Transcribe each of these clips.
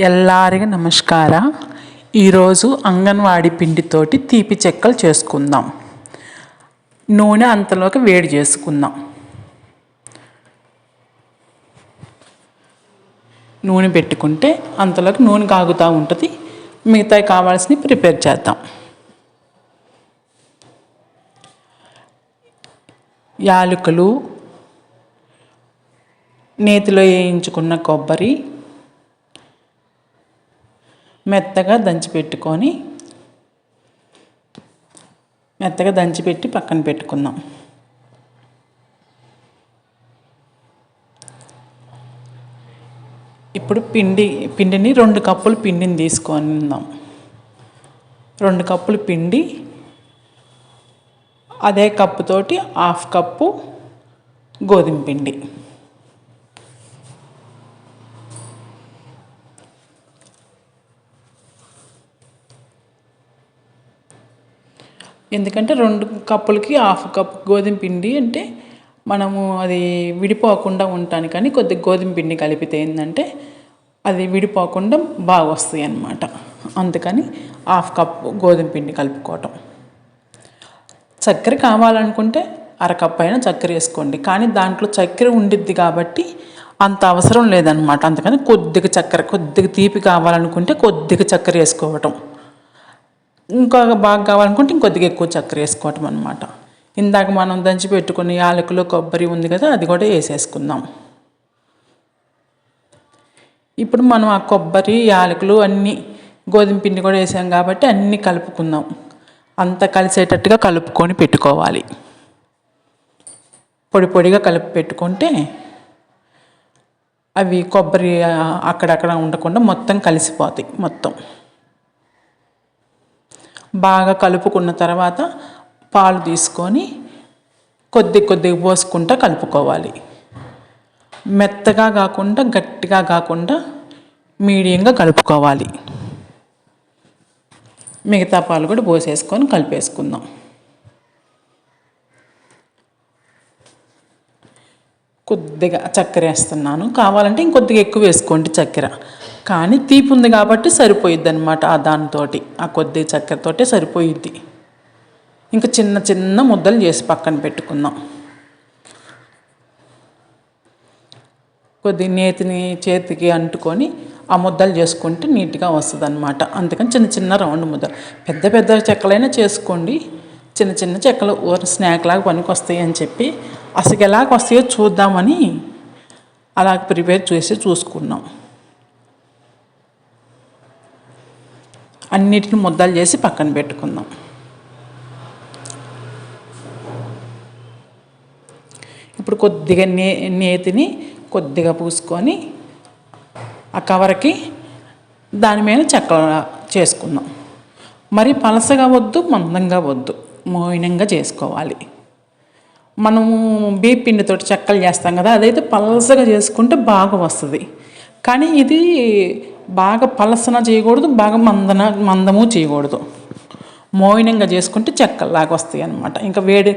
ಎಲ್ಲರಿಗೂ ನಮಸ್ಕಾರ. ఈరోజు అంగన్వాడీ పిండితోటి తీపి చెక్కలు చేసుకుందాం. నూనె అంతలోకి వేడి చేసుకుందాం. నూనె పెట్టుకుంటే అంతలోకి నూనె కాగుతూ ఉంటుంది. మిగతా కావాల్సినవి ప్రిపేర్ చేద్దాం. యాలకులు, నేతిలో వేయించుకున్న కొబ్బరి మెత్తగా దంచిపెట్టి పక్కన పెట్టుకుందాం. ఇప్పుడు పిండిని 2 కప్పులు పిండిని తీసుకుందాం. 2 కప్పులు పిండి, అదే కప్పుతోటి 1/2 కప్పు గోధుమ పిండి. ఎందుకంటే 2 కప్పులకి 1/2 కప్పు గోధుమ పిండి అంటే మనము అది విడిపోకుండా ఉండటానికని కొద్దిగా గోధుమ పిండి కలిపితే ఏంటంటే అది విడిపోకుండా బాగా వస్తాయి అన్నమాట. అందుకని 1/2 కప్పు గోధుమ పిండి కలుపుకోవటం. చక్కెర కావాలనుకుంటే 1/2 కప్పు అయినా చక్కెర వేసుకోండి. కానీ దాంట్లో చక్కెర ఉండిద్ది కాబట్టి అంత అవసరం లేదనమాట. అందుకని కొద్దిగా తీపి కావాలనుకుంటే కొద్దిగా చక్కెర వేసుకోవటం, ఇంకా బాగా కావాలనుకుంటే ఇంకొద్దిగా ఎక్కువ చక్కెర వేసుకోవటం అనమాట. ఇందాక మనం దంచి పెట్టుకుని యాలకులు, కొబ్బరి ఉంది కదా, అది కూడా వేసేసుకుందాం. ఇప్పుడు మనం ఆ కొబ్బరి, యాలకులు అన్నీ గోధుమ పిండి కూడా వేసాం కాబట్టి అన్నీ కలుపుకుందాం. అంతా కలిసేటట్టుగా కలుపుకొని పెట్టుకోవాలి. పొడిగా కలిపి పెట్టుకుంటే అవి కొబ్బరి అక్కడక్కడ ఉండకుండా మొత్తం కలిసిపోతాయి. బాగా కలుపుకున్న తర్వాత పాలు తీసుకొని కొద్దిగా పోసుకుంటూ కలుపుకోవాలి. మెత్తగా కాకుండా గట్టిగా కాకుండా మీడియంగా కలుపుకోవాలి. మిగతా పాలు కూడా పోసేసుకొని కలిపేసుకుందాం. కొద్దిగా చక్కెర వేస్తున్నాను, కావాలంటే ఇంకొద్దిగా ఎక్కువ వేసుకోండి చక్కెర. కానీ తీపి ఉంది కాబట్టి సరిపోయిద్ది అనమాట. దానితోటి ఆ కొద్ది చక్కెరతోటే సరిపోయిద్ది. ఇంకా చిన్న ముద్దలు చేసి పక్కన పెట్టుకుందాం. కొద్ది నేతిని చేతికి అంటుకొని ఆ ముద్దలు చేసుకుంటే నీట్గా వస్తుంది అనమాట. అందుకని చిన్న రౌండ్ ముద్దలు, పెద్ద చెక్కలైనా చేసుకోండి. చిన్న చెక్కలు స్నాక్ లాగా పనికి వస్తాయి అని చెప్పి అసలు ఎలాగ వస్తాయో చూద్దామని అలా ప్రిపేర్ చూసుకున్నాం. అన్నిటిని ముద్దలు చేసి పక్కన పెట్టుకుందాం. ఇప్పుడు కొద్దిగా నేతిని కొద్దిగా పూసుకొని ఆ కవర్కి దాని మీద చెక్కలు చేసుకుందాం. మరి పలసగా వద్దు, మందంగా వద్దు, మోయినంగా చేసుకోవాలి. మనము బియ్యం పిండితోటి చెక్కలు చేస్తాం కదా, అదైతే పలసగా చేసుకుంటే బాగా వస్తుంది. కానీ ఇది బాగా పలసన చేయకూడదు, బాగా మందము చేయకూడదు. మోయినంగా చేసుకుంటే చెక్కల్లాగా వస్తాయి అన్నమాట. ఇంకా వేడి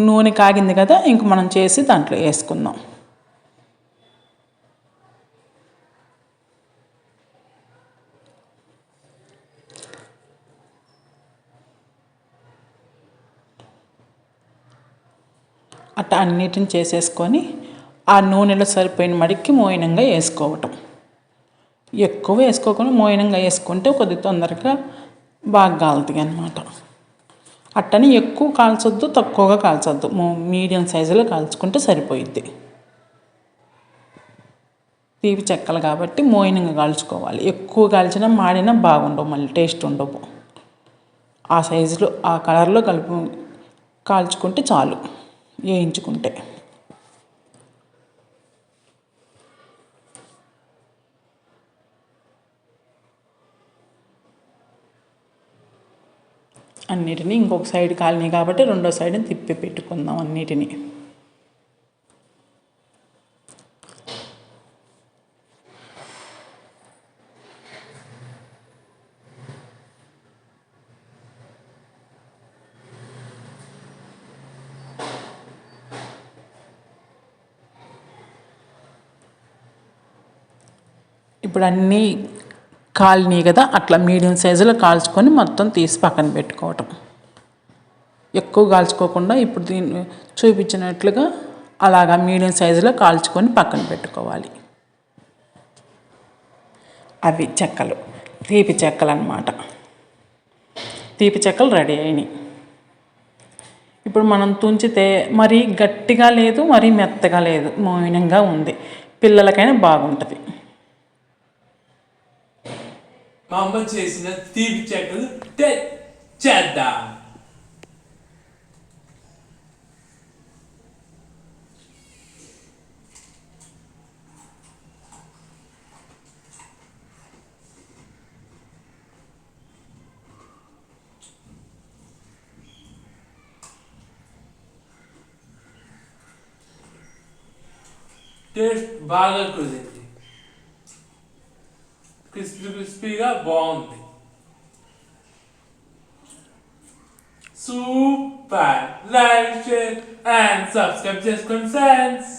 నూనె కాగింది కదా, ఇంక మనం చేసి దాంట్లో వేసుకుందాం. అట్లా అన్నిటిని చేసేసుకొని ఆ నూనెలో సరిపోయిన మడికి మోయినంగా వేసుకోవటం. ఎక్కువ వేసుకోకుండా మోయినంగా వేసుకుంటే కొద్దిగా తొందరగా బాగా కాలుతాయి అన్నమాట. అట్టని ఎక్కువ కాల్చొద్దు, తక్కువగా కాల్చొద్దు, మీడియం సైజులో కాల్చుకుంటే సరిపోయిద్ది. తీపి చెక్కలు కాబట్టి మోయినంగా కాల్చుకోవాలి. ఎక్కువ కాల్చినా మాడినా బాగుండవు, మళ్ళీ టేస్ట్ ఉండవు. ఆ సైజులో ఆ కలర్లో కాల్చుకుంటే చాలు, వేయించుకుంటే. అన్నిటినీ ఇంకొక సైడ్ కాలినాయి కాబట్టి రెండో సైడ్ని తిప్పి పెట్టుకుందాం అన్నిటినీ. ఇప్పుడు అన్నీ కాలినాయి కదా అట్లా మీడియం సైజులో కాల్చుకొని మొత్తం తీసి పక్కన పెట్టుకోవటం. ఎక్కువ కాల్చుకోకుండా ఇప్పుడు దీన్ని చూపించినట్లుగా అలాగా మీడియం సైజులో కాల్చుకొని పక్కన పెట్టుకోవాలి. అవి చెక్కలు, తీపి చెక్కలు అన్నమాట. తీపి చెక్కలు రెడీ అయినాయి. ఇప్పుడు మనం తుంచితే మరీ గట్టిగా లేదు, మరీ మెత్తగా లేదు, మౌనంగా ఉంది. పిల్లలకైనా బాగుంటుంది. మా అమ్మ చేసిన తీపి చెక్కలు చేద్దాం. టేస్ట్ బాగా కుదిరింది, క్రిస్పీగా బాగుంది. Super! Like, share and subscribe చేసుకోండి ఫ్రెండ్స్.